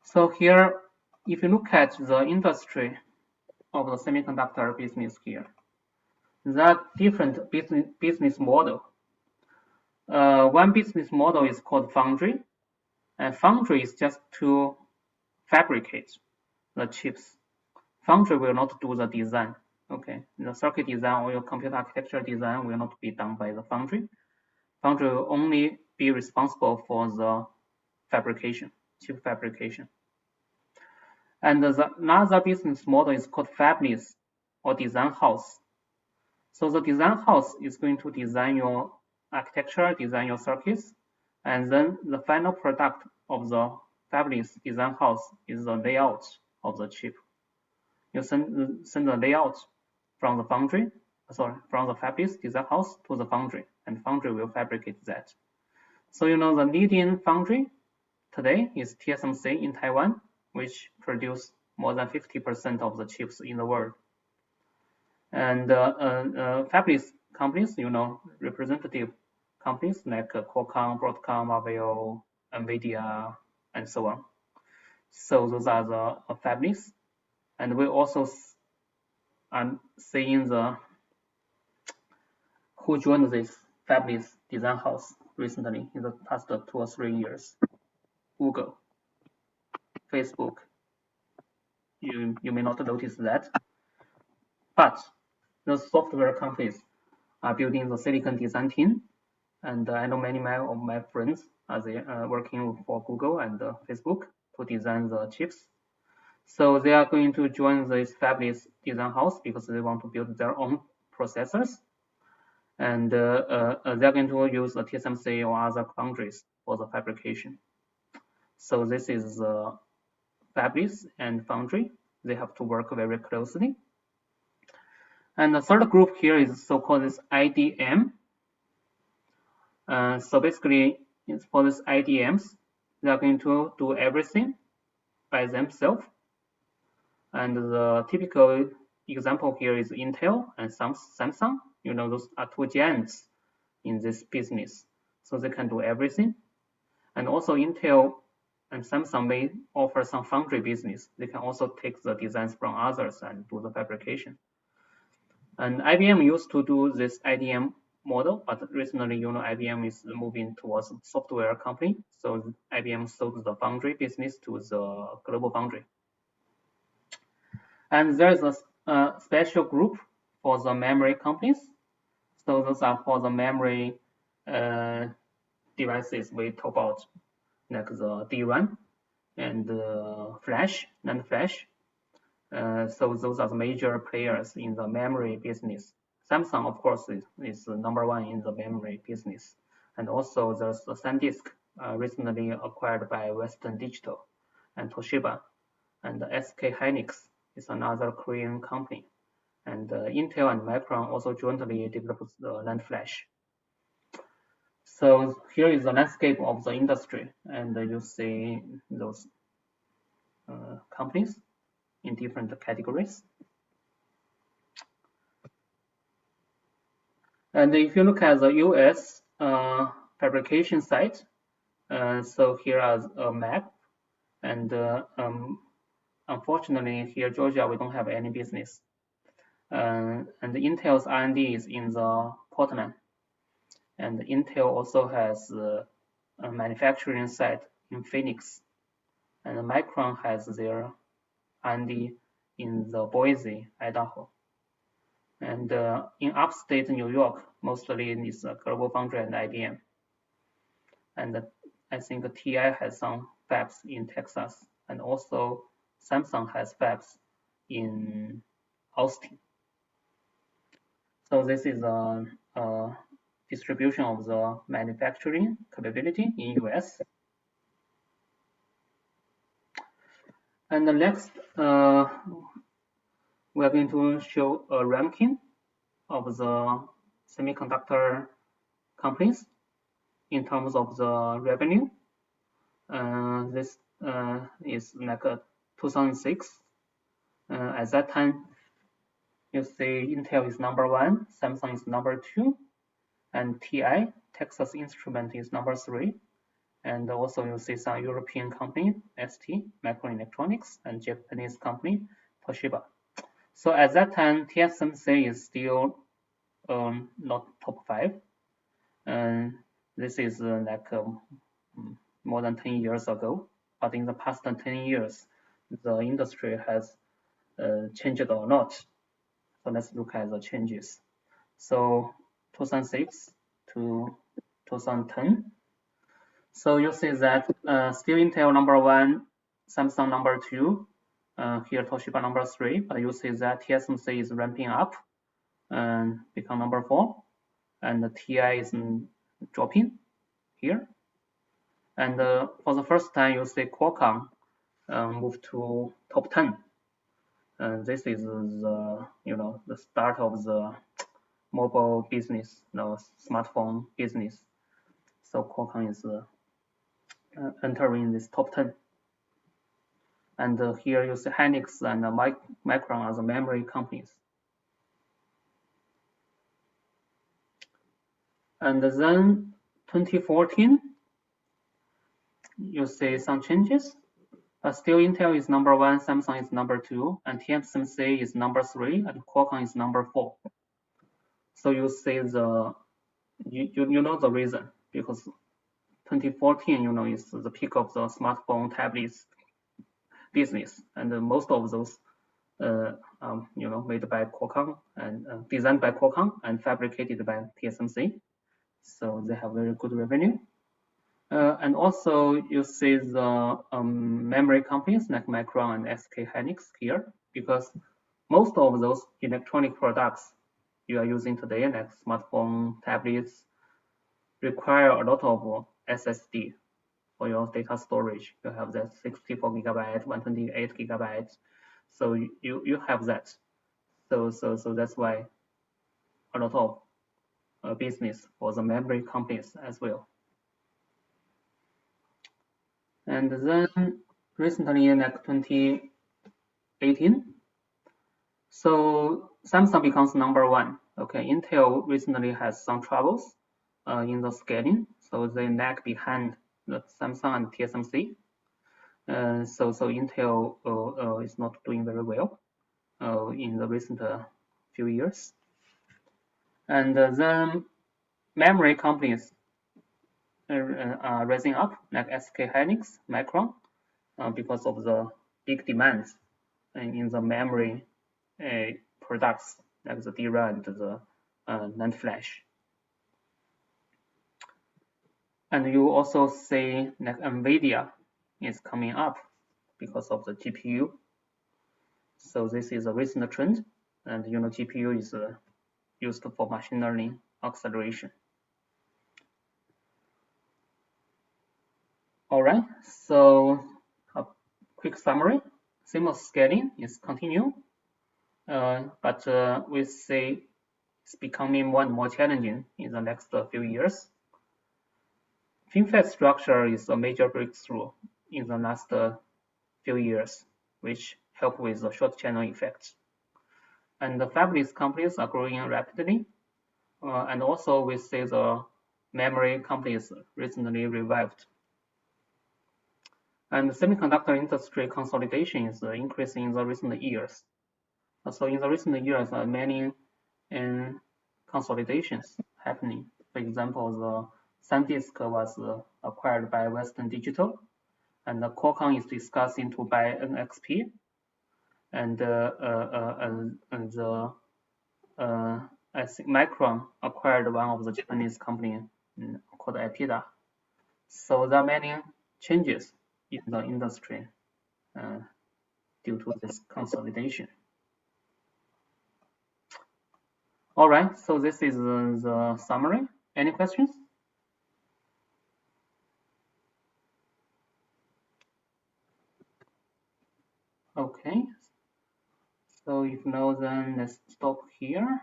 So here, if you look at the industry of the semiconductor business here, there are different business model. One business model is called foundry, and foundry is just to fabricate the chips. Foundry will not do the design. Okay, the circuit design or your computer architecture design will not be done by the foundry. Foundry will only be responsible for the fabrication, chip fabrication. And another business model is called fabless or design house. So the design house is going to design your architecture, design your circuits, and then the final product of the fabless design house is the layout of the chip. You send the layout from the foundry, from the fabless design house to the foundry, and foundry will fabricate that. So you know the leading foundry today is TSMC in Taiwan, which produce more than 50% of the chips in the world. And fabless companies, you know, representative companies like Qualcomm, Broadcom, Marvell, NVIDIA, and so on. So those are the fabless. And we also are seeing who joined this fabless design house recently in the past 2 or 3 years. Google, Facebook. You may not notice that, but the software companies are building the silicon design team, and I know many of my friends are working for Google and Facebook to design the chips. So they are going to join this fabless design house because they want to build their own processors, and they're going to use the TSMC or other foundries for the fabrication. So this is fabless and foundry. They have to work very closely. And the third group here is so-called this IDM. So basically, it's for these IDMs, they are going to do everything by themselves. And the typical example here is Intel and Samsung. You know, those are two giants in this business. So they can do everything. And also Intel and Samsung may offer some foundry business. They can also take the designs from others and do the fabrication. And IBM used to do this IDM model, but recently, you know, IBM is moving towards software company. So IBM sold the foundry business to the global foundry. And there's a special group for the memory companies. So those are for the memory devices we talk about, like the DRAM and flash, NAND flash. So those are the major players in the memory business. Samsung, of course, is number one in the memory business. And also there's the SanDisk, recently acquired by Western Digital and Toshiba. And SK Hynix is another Korean company. And Intel and Micron also jointly developed the NAND flash. So here is the landscape of the industry, and you see those companies in different categories. And if you look at the US fabrication site, so here is a map, and unfortunately here Georgia we don't have any business, and Intel's R&D is in the Portland, and Intel also has a manufacturing site in Phoenix, and Micron has their R&D in the Boise, Idaho. And in upstate New York, mostly is Global Foundry and IBM. And I think TI has some fabs in Texas, and also Samsung has fabs in Austin. So this is a distribution of the manufacturing capability in US. And the next, we are going to show a ranking of the semiconductor companies in terms of the revenue. This is like 2006. At that time, you see Intel is number 1, Samsung is number 2, and TI, Texas Instrument, is number 3, And also you see some European company, ST, Microelectronics, and Japanese company, Toshiba. So at that time, TSMC is still not top 5. And this is more than 10 years ago. But in the past 10 years, the industry has changed a lot. So let's look at the changes. So 2006 to 2010. So you see that still Intel number 1, Samsung number 2, here Toshiba number 3, but you see that TSMC is ramping up and become number 4, and the TI is dropping here. And for the first time, you see Qualcomm move to top 10. This is the the start of the mobile business, smartphone business. So Qualcomm is entering this top 10. And here you see Hynix and Micron are the memory companies. And then 2014, you see some changes, but still Intel is number 1, Samsung is number 2, and TSMC is number 3, and Qualcomm is number 4. So you see you know the reason, because 2014, is the peak of the smartphone tablets business, and most of those, made by Qualcomm and designed by Qualcomm and fabricated by TSMC. So they have very good revenue. And also you see the memory companies like Micron and SK Hynix here, because most of those electronic products you are using today, like smartphone, tablets, require a lot of SSD for your data storage. You have that 64 gigabyte, 128 gigabytes. So you have that. So that's why a lot of business for the memory companies as well. And then recently, like 2018, so Samsung becomes number 1. Okay, Intel recently has some troubles in the scaling, so they lag behind the Samsung and TSMC. So Intel is not doing very well in the recent few years. And then memory companies are rising up, like SK Hynix, Micron, because of the big demands in the memory products, like the DRAM and the NAND flash. And you also see like NVIDIA is coming up because of the GPU. So this is a recent trend, and GPU is used for machine learning acceleration. All right, so a quick summary. CMOS scaling is continue, but we see it's becoming more and more challenging in the next few years. FinFET structure is a major breakthrough in the last few years, which help with the short channel effect. And the fabless companies are growing rapidly, and also we see the memory companies recently revived. And the semiconductor industry consolidation is increasing in the recent years. So in the recent years, many consolidations happening. For example, the SanDisk was acquired by Western Digital, and Qualcomm is discussing to buy NXP, and I think Micron acquired one of the Japanese company called Ipida. So there are many changes in the industry due to this consolidation. All right, so this is the summary. Any questions? Okay, so if no, then let's stop here.